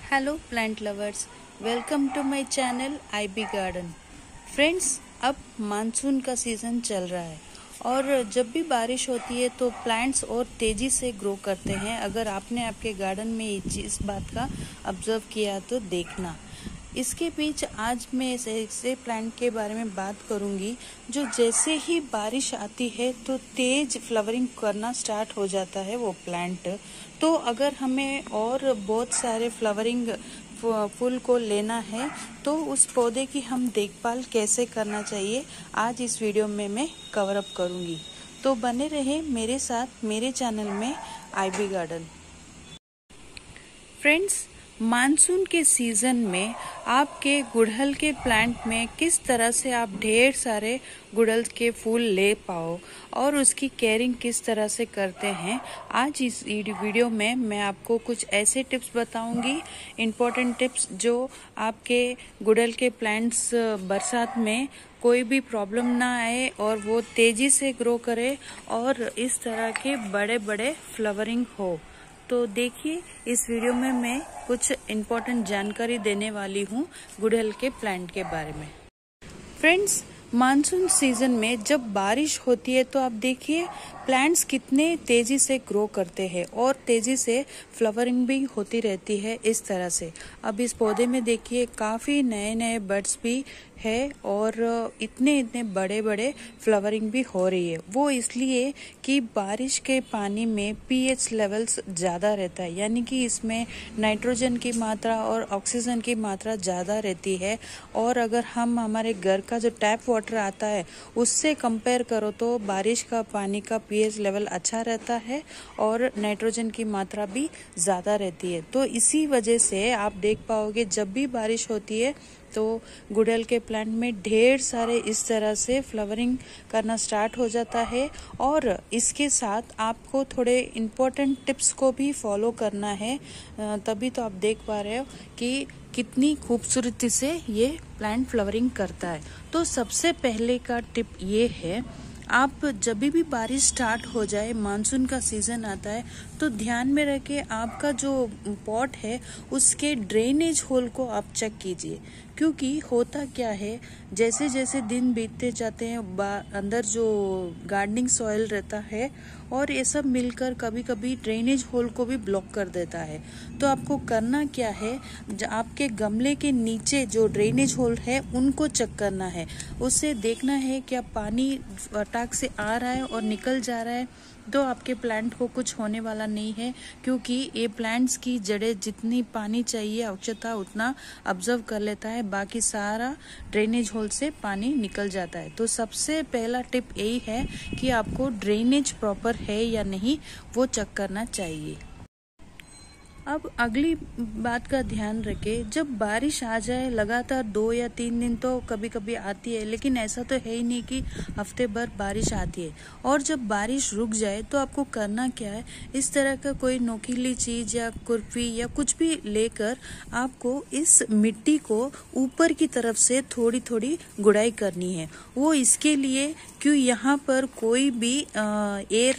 Hello plant lovers, welcome to my channel IB garden. Friends, अब monsoon का season चल रहा है और जब भी बारिश होती है तो प्लांट्स और तेज़ी से ग्रो करते हैं। अगर आपने आपके गार्डन में इस बात का ऑब्जर्व किया तो देखना। इसके बीच आज मैं ऐसे प्लांट के बारे में बात करूंगी जो जैसे ही बारिश आती है तो तेज फ्लावरिंग करना स्टार्ट हो जाता है वो प्लांट। तो अगर हमें और बहुत सारे फ्लावरिंग फूल को लेना है तो उस पौधे की हम देखभाल कैसे करना चाहिए, आज इस वीडियो में मैं कवर अप करूंगी। तो बने रहे मेरे साथ मेरे चैनल में IB गार्डन। फ्रेंड्स, मानसून के सीजन में आपके गुड़हल के प्लांट में किस तरह से आप ढेर सारे गुड़हल के फूल ले पाओ और उसकी केयरिंग किस तरह से करते हैं, आज इस वीडियो में मैं आपको कुछ ऐसे टिप्स बताऊंगी, इम्पोर्टेंट टिप्स जो आपके गुड़हल के प्लांट्स बरसात में कोई भी प्रॉब्लम ना आए और वो तेजी से ग्रो करे और इस तरह के बड़े बड़े फ्लावरिंग हो। तो देखिए, इस वीडियो में मैं कुछ इम्पोर्टेंट जानकारी देने वाली हूँ गुड़हल के प्लांट के बारे में। फ्रेंड्स, मानसून सीजन में जब बारिश होती है तो आप देखिए प्लांट्स कितने तेजी से ग्रो करते हैं और तेजी से फ्लावरिंग भी होती रहती है इस तरह से। अब इस पौधे में देखिए काफी नए नए बड्स भी है और इतने बड़े बड़े फ्लावरिंग भी हो रही है। वो इसलिए कि बारिश के पानी में pH लेवल्स ज़्यादा रहता है, यानी कि इसमें नाइट्रोजन की मात्रा और ऑक्सीजन की मात्रा ज़्यादा रहती है। और अगर हम हमारे घर का जो टैप वाटर आता है उससे कंपेयर करो तो बारिश का पानी का pH लेवल अच्छा रहता है और नाइट्रोजन की मात्रा भी ज़्यादा रहती है। तो इसी वजह से आप देख पाओगे जब भी बारिश होती है तो गुड़हल के प्लांट में ढेर सारे इस तरह से फ्लावरिंग करना स्टार्ट हो जाता है। और इसके साथ आपको थोड़े इम्पोर्टेंट टिप्स को भी फॉलो करना है, तभी तो आप देख पा रहे हो कि कितनी खूबसूरती से ये प्लांट फ्लावरिंग करता है। तो सबसे पहले का टिप ये है, आप जब भी बारिश स्टार्ट हो जाए, मानसून का सीजन आता है, तो ध्यान में रखे आपका जो पॉट है उसके ड्रेनेज होल को आप चेक कीजिए। क्योंकि होता क्या है, जैसे जैसे दिन बीतते जाते हैं अंदर जो गार्डनिंग सॉइल रहता है और ये सब मिलकर कभी कभी ड्रेनेज होल को भी ब्लॉक कर देता है। तो आपको करना क्या है, आपके गमले के नीचे जो ड्रेनेज होल है उनको चेक करना है। उससे देखना है क्या पानी फटाक से आ रहा है और निकल जा रहा है, तो आपके प्लांट को कुछ होने वाला नहीं है। क्योंकि ये प्लांट्स की जड़ें जितनी पानी चाहिए आवश्यकता उतना ऑब्जर्व कर लेता है, बाकी सारा ड्रेनेज होल से पानी निकल जाता है। तो सबसे पहला टिप यही है कि आपको ड्रेनेज प्रॉपर है या नहीं वो चेक करना चाहिए। अब अगली बात का ध्यान रखें, जब बारिश आ जाए लगातार 2 या 3 दिन तो कभी कभी आती है, लेकिन ऐसा तो है ही नहीं कि हफ्ते भर बारिश आती है। और जब बारिश रुक जाए तो आपको करना क्या है, इस तरह का कोई नोकीली चीज या खुरपी या कुछ भी लेकर आपको इस मिट्टी को ऊपर की तरफ से थोड़ी थोड़ी गुड़ाई करनी है। वो इसके लिए क्यों यहाँ पर कोई भी एयर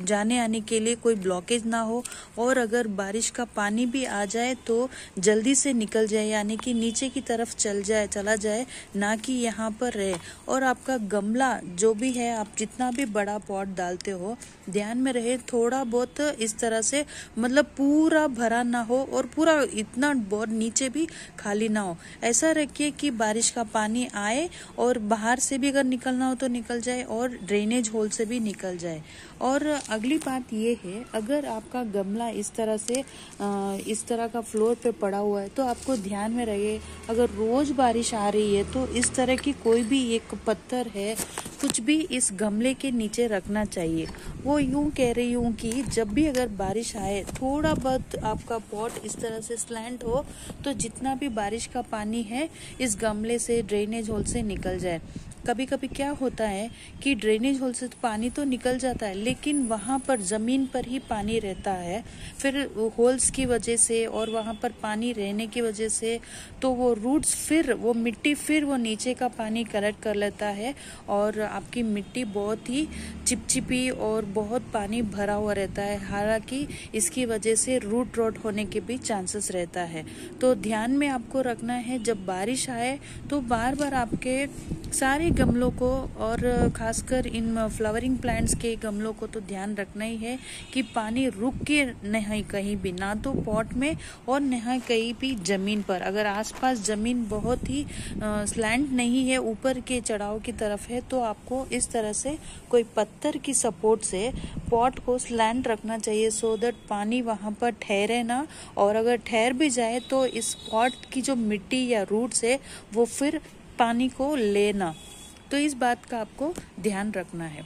जाने आने के लिए कोई ब्लॉकेज ना हो और अगर बारिश का पानी भी आ जाए तो जल्दी से निकल जाए, यानी कि नीचे की तरफ चला जाए, ना कि यहाँ पर रहे। और आपका गमला जो भी है, आप जितना भी बड़ा पॉट डालते हो, ध्यान में रहे थोड़ा बहुत इस तरह से, मतलब पूरा भरा ना हो और पूरा इतना बहुत नीचे भी खाली ना हो। ऐसा रखिए कि बारिश का पानी आए और बाहर से भी अगर निकलना हो तो निकल जाए और ड्रेनेज होल से भी निकल जाए। और अगली बात ये है, अगर आपका गमला इस तरह से इस तरह का फ्लोर पे पड़ा हुआ है तो आपको ध्यान में रहे, अगर रोज बारिश आ रही है तो इस तरह की कोई भी एक पत्थर है कुछ भी इस गमले के नीचे रखना चाहिए। वो यूं कह रही हूँ कि जब भी अगर बारिश आए थोड़ा बहुत आपका पॉट इस तरह से स्लैंट हो तो जितना भी बारिश का पानी है इस गमले से ड्रेनेज होल से निकल जाए। कभी कभी क्या होता है कि ड्रेनेज होल से पानी तो निकल जाता है, लेकिन वहाँ पर ज़मीन पर ही पानी रहता है। फिर होल्स की वजह से और वहाँ पर पानी रहने की वजह से तो वो रूट्स फिर वो मिट्टी फिर वो नीचे का पानी कलेक्ट कर लेता है और आपकी मिट्टी बहुत ही चिपचिपी और बहुत पानी भरा हुआ रहता है। हालांकि इसकी वजह से रूट रॉट होने के भी चांसेस रहता है। तो ध्यान में आपको रखना है, जब बारिश आए तो बार बार आपके सारे गमलों को और खासकर इन फ्लावरिंग प्लांट्स के गमलों को तो ध्यान रखना ही है कि पानी रुक के नहीं कहीं भी, ना तो पॉट में और न कहीं भी जमीन पर। अगर आसपास जमीन बहुत ही स्लैंट नहीं है, ऊपर के चढ़ाव की तरफ है, तो आपको इस तरह से कोई पत्थर की सपोर्ट से पॉट को स्लैंट रखना चाहिए, सो दैट पानी वहां पर ठहरे ना, और अगर ठहर भी जाए तो इस पॉट की जो मिट्टी या रूट्स है वो फिर पानी को लेना। तो इस बात का आपको ध्यान रखना है।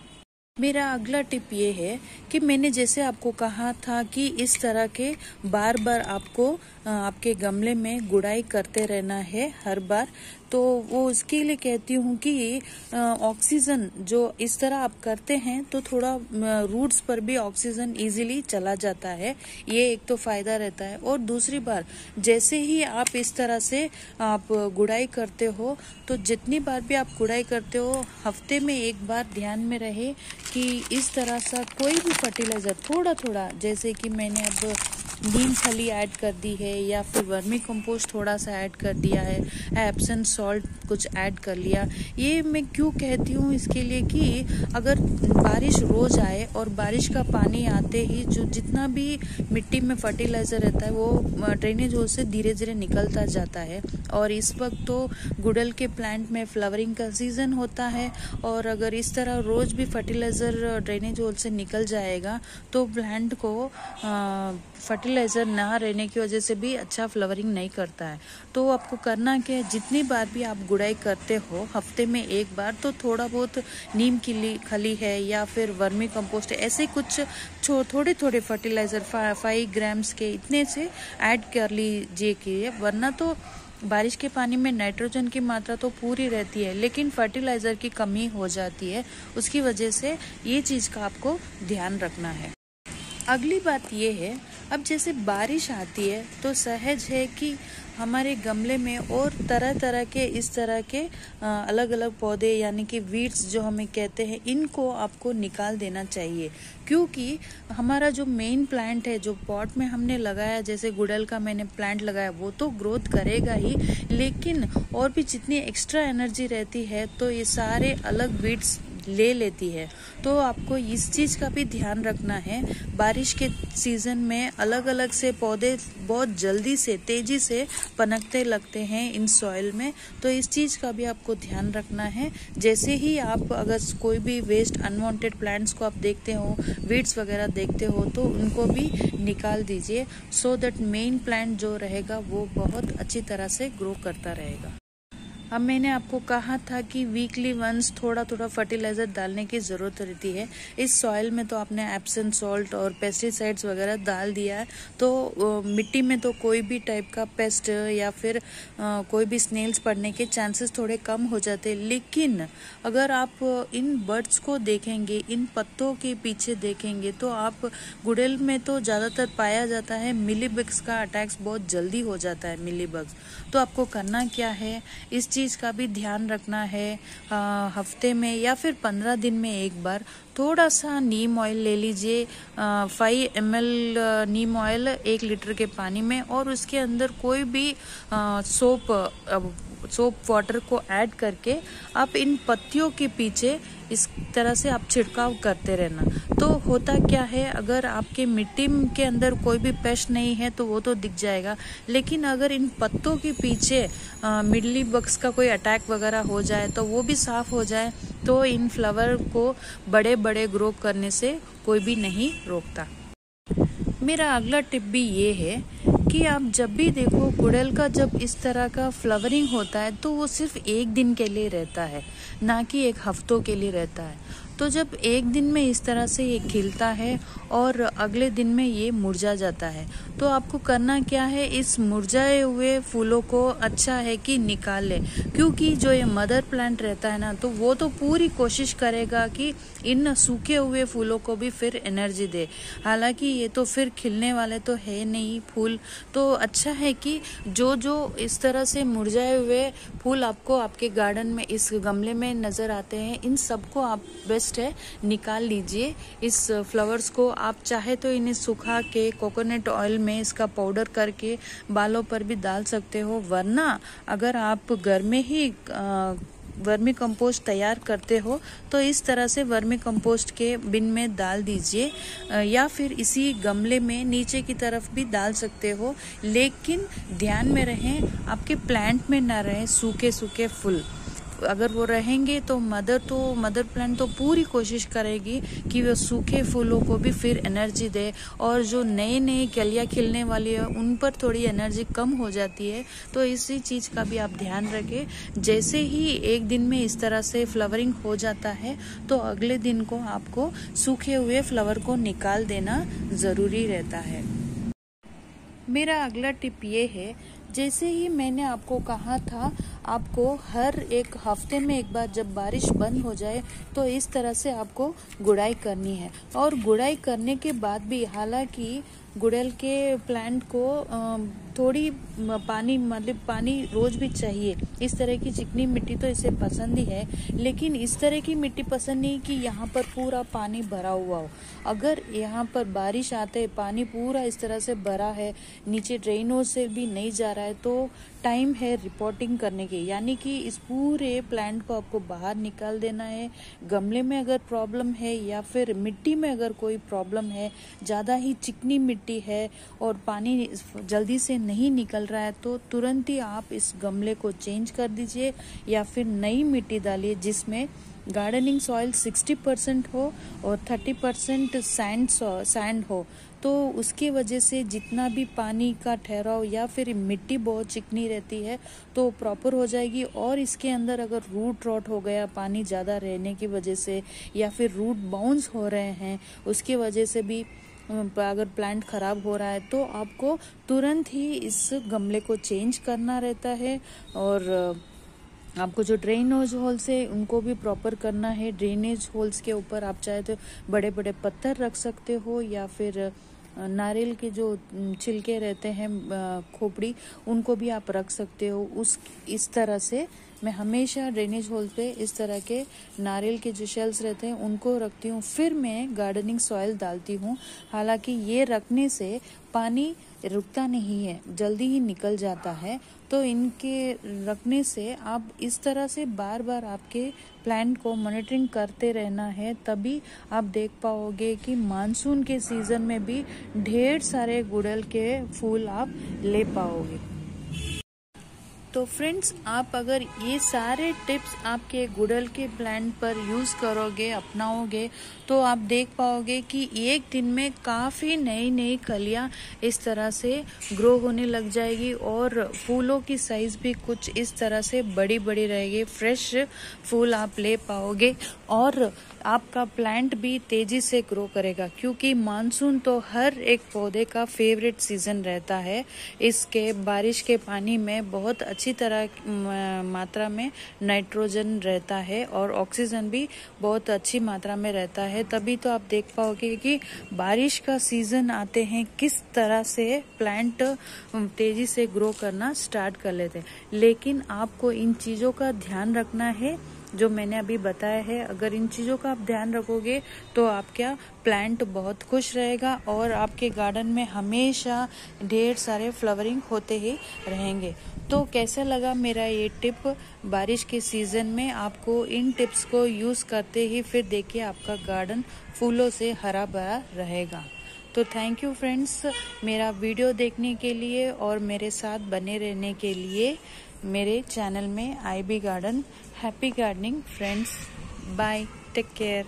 मेरा अगला टिप ये है कि मैंने जैसे आपको कहा था कि इस तरह के बार बार आपको आपके गमले में गुड़ाई करते रहना है हर बार, तो वो उसके लिए कहती हूँ कि ऑक्सीजन जो इस तरह आप करते हैं तो थोड़ा रूट्स पर भी ऑक्सीजन इजीली चला जाता है। ये एक तो फायदा रहता है। और दूसरी बार जैसे ही आप इस तरह से आप गुड़ाई करते हो, तो जितनी बार भी आप गुड़ाई करते हो हफ्ते में एक बार ध्यान में रहे कि इस तरह सा कोई भी फर्टिलाइजर थोड़ा थोड़ा, जैसे कि मैंने अब नीम खली ऐड कर दी है या फिर वर्मी कंपोस्ट थोड़ा सा ऐड कर दिया है, एप्सम सॉल्ट कुछ ऐड कर लिया। ये मैं क्यों कहती हूँ इसके लिए कि अगर बारिश रोज आए और बारिश का पानी आते ही जो जितना भी मिट्टी में फर्टिलाइजर रहता है वो ड्रेनेज होल से धीरे धीरे निकलता जाता है। और इस वक्त तो गुड़हल के प्लांट में फ्लावरिंग का सीजन होता है, और अगर इस तरह रोज भी फर्टिलाइजर ड्रेनेज होल से निकल जाएगा तो प्लांट को फर्टिलाइजर ना रहने की वजह से भी अच्छा फ्लावरिंग नहीं करता है। तो आपको करना क्या है, जितनी बार भी आप गुड़ाई करते हो हफ्ते में एक बार तो थोड़ा बहुत नीम की खली है या फिर वर्मी कंपोस्ट है, ऐसे कुछ थोड़े थोड़े फर्टिलाइजर 5 ग्राम्स के इतने से ऐड कर लीजिए कि वरना तो बारिश के पानी में नाइट्रोजन की मात्रा तो पूरी रहती है, लेकिन फर्टिलाइजर की कमी हो जाती है। उसकी वजह से ये चीज का आपको ध्यान रखना है। अगली बात ये है, अब जैसे बारिश आती है तो सहज है कि हमारे गमले में और तरह तरह के इस तरह के अलग अलग पौधे यानी कि वीड्स जो हमें कहते हैं, इनको आपको निकाल देना चाहिए। क्योंकि हमारा जो मेन प्लांट है जो पॉट में हमने लगाया, जैसे गुड़हल का मैंने प्लांट लगाया, वो तो ग्रोथ करेगा ही, लेकिन और भी जितनी एक्स्ट्रा एनर्जी रहती है तो ये सारे अलग वीड्स ले लेती है। तो आपको इस चीज का भी ध्यान रखना है। बारिश के सीजन में अलग अलग से पौधे बहुत जल्दी से तेजी से पनकते लगते हैं इन सॉइल में, तो इस चीज का भी आपको ध्यान रखना है। जैसे ही आप अगर कोई भी वेस्ट अनवांटेड प्लांट्स को आप देखते हो, वीड्स वगैरह देखते हो, तो उनको भी निकाल दीजिए, सो दैट मेन प्लांट जो रहेगा वो बहुत अच्छी तरह से ग्रो करता रहेगा। अब मैंने आपको कहा था कि वीकली वंस थोड़ा थोड़ा फर्टिलाइजर डालने की जरूरत रहती है। इस सॉइल में तो आपने एप्सम सॉल्ट और पेस्टिसाइड्स वगैरह डाल दिया है, तो मिट्टी में तो कोई भी टाइप का पेस्ट या फिर कोई भी स्नेल्स पड़ने के चांसेस थोड़े कम हो जाते हैं। लेकिन अगर आप इन बर्ड्स को देखेंगे, इन पत्तों के पीछे देखेंगे, तो आप गुड़हल में तो ज्यादातर पाया जाता है मिलीबग्स का अटैक्स बहुत जल्दी हो जाता है, मिलीबग्स। तो आपको करना क्या है, इस चीज का भी ध्यान रखना है। हफ्ते में या फिर 15 दिन में एक बार थोड़ा सा नीम ऑयल ले लीजिए, 5 ml नीम ऑयल 1 लीटर के पानी में, और उसके अंदर कोई भी सोप वाटर को ऐड करके आप इन पत्तियों के पीछे इस तरह से आप छिड़काव करते रहना। तो होता क्या है, अगर आपके मिट्टी के अंदर कोई भी पेस्ट नहीं है तो वो तो दिख जाएगा, लेकिन अगर इन पत्तों के पीछे मिली बग्स का कोई अटैक वगैरह हो जाए तो वो भी साफ हो जाए, तो इन फ्लावर को बड़े बड़े ग्रो करने से कोई भी नहीं रोकता। मेरा अगला टिप भी ये है कि आप जब भी देखो गुड़हल का जब इस तरह का फ्लावरिंग होता है तो वो सिर्फ एक दिन के लिए रहता है, ना कि एक हफ्तों के लिए रहता है। तो जब एक दिन में इस तरह से ये खिलता है और अगले दिन में ये मुरझा जाता है, तो आपको करना क्या है, इस मुरझाए हुए फूलों को अच्छा है कि निकाल ले, क्योंकि जो ये मदर प्लांट रहता है ना, तो वो तो पूरी कोशिश करेगा कि इन सूखे हुए फूलों को भी फिर एनर्जी दे। हालांकि ये तो फिर खिलने वाले तो है नहीं फूल, तो अच्छा है कि जो जो इस तरह से मुरझाए हुए फूल आपको आपके गार्डन में इस गमले में नजर आते हैं, इन सबको आप बेस्ट है निकाल लीजिए। इस फ्लावर्स को आप चाहे तो इन्हें सुखा के कोकोनट ऑयल में इसका पाउडर करके बालों पर भी डाल सकते हो, वरना अगर आप घर में ही वर्मी कंपोस्ट तैयार करते हो तो इस तरह से वर्मी कंपोस्ट के बिन में डाल दीजिए, या फिर इसी गमले में नीचे की तरफ भी डाल सकते हो। लेकिन ध्यान में रहें, आपके प्लांट में ना रहे सूखे सूखे फूल। अगर वो रहेंगे तो मदर प्लांट तो पूरी कोशिश करेगी कि वो सूखे फूलों को भी फिर एनर्जी दे, और जो नए नए कलियां खिलने वाली है उन पर थोड़ी एनर्जी कम हो जाती है। तो इसी चीज का भी आप ध्यान रखें। जैसे ही एक दिन में इस तरह से फ्लावरिंग हो जाता है तो अगले दिन को आपको सूखे हुए फ्लावर को निकाल देना जरूरी रहता है। मेरा अगला टिप ये है, जैसे ही मैंने आपको कहा था, आपको हर एक हफ्ते में एक बार जब बारिश बंद हो जाए तो इस तरह से आपको गुड़ाई करनी है। और गुड़ाई करने के बाद भी, हालांकि गुड़हल के प्लांट को थोड़ी पानी मतलब पानी रोज भी चाहिए। इस तरह की चिकनी मिट्टी तो इसे पसंद ही है, लेकिन इस तरह की मिट्टी पसंद नहीं कि यहाँ पर पूरा पानी भरा हुआ हो। अगर यहाँ पर बारिश आते पानी पूरा इस तरह से भरा है, नीचे ड्रेनों से भी नहीं जा रहा है, तो टाइम है रिपोर्टिंग करने की, यानी कि इस पूरे प्लांट को आपको बाहर निकाल देना है। गमले में अगर प्रॉब्लम है या फिर मिट्टी में अगर कोई प्रॉब्लम है, ज्यादा ही चिकनी मिट्टी है और पानी जल्दी से नहीं निकल रहा है, तो तुरंत ही आप इस गमले को चेंज कर दीजिए या फिर नई मिट्टी डालिए जिसमें गार्डनिंग सॉइल 60% हो और 30% सैंड हो। तो उसकी वजह से जितना भी पानी का ठहराव या फिर मिट्टी बहुत चिकनी रहती है तो प्रॉपर हो जाएगी। और इसके अंदर अगर रूट रॉट हो गया पानी ज़्यादा रहने की वजह से, या फिर रूट बाउंस हो रहे हैं उसकी वजह से भी अगर प्लांट खराब हो रहा है, तो आपको तुरंत ही इस गमले को चेंज करना रहता है। और आपको जो ड्रेनेज होल्स है उनको भी प्रॉपर करना है। ड्रेनेज होल्स के ऊपर आप चाहे तो बड़े बड़े पत्थर रख सकते हो, या फिर नारियल के जो छिलके रहते हैं खोपड़ी, उनको भी आप रख सकते हो। इस तरह से मैं हमेशा ड्रेनेज होल पे इस तरह के नारियल के जो शेल्स रहते हैं उनको रखती हूँ, फिर मैं गार्डनिंग सॉइल डालती हूँ। हालांकि ये रखने से पानी रुकता नहीं है, जल्दी ही निकल जाता है। तो इनके रखने से आप इस तरह से बार बार आपके प्लांट को मॉनिटरिंग करते रहना है, तभी आप देख पाओगे कि मानसून के सीजन में भी ढेर सारे गुड़हल के फूल आप ले पाओगे। तो फ्रेंड्स, आप अगर ये सारे टिप्स आपके गुड़हल के प्लांट पर यूज करोगे, अपनाओगे, तो आप देख पाओगे कि एक दिन में काफी नई नई कलियां इस तरह से ग्रो होने लग जाएगी और फूलों की साइज भी कुछ इस तरह से बड़ी बड़ी रहेगी। फ्रेश फूल आप ले पाओगे और आपका प्लांट भी तेजी से ग्रो करेगा, क्योंकि मानसून तो हर एक पौधे का फेवरेट सीजन रहता है। इसके बारिश के पानी में बहुत अच्छी तरह मात्रा में नाइट्रोजन रहता है और ऑक्सीजन भी बहुत अच्छी मात्रा में रहता है। तभी तो आप देख पाओगे कि बारिश का सीजन आते हैं किस तरह से प्लांट तेजी से ग्रो करना स्टार्ट कर लेते हैं। लेकिन आपको इन चीजों का ध्यान रखना है जो मैंने अभी बताया है। अगर इन चीजों का आप ध्यान रखोगे तो आपका प्लांट बहुत खुश रहेगा और आपके गार्डन में हमेशा ढेर सारे फ्लावरिंग होते ही रहेंगे। तो कैसा लगा मेरा ये टिप बारिश के सीजन में? आपको इन टिप्स को यूज करते ही फिर देखिए आपका गार्डन फूलों से हरा भरा रहेगा। तो थैंक यू फ्रेंड्स, मेरा वीडियो देखने के लिए और मेरे साथ बने रहने के लिए। मेरे चैनल में IB garden, happy gardening friends. Bye, take care.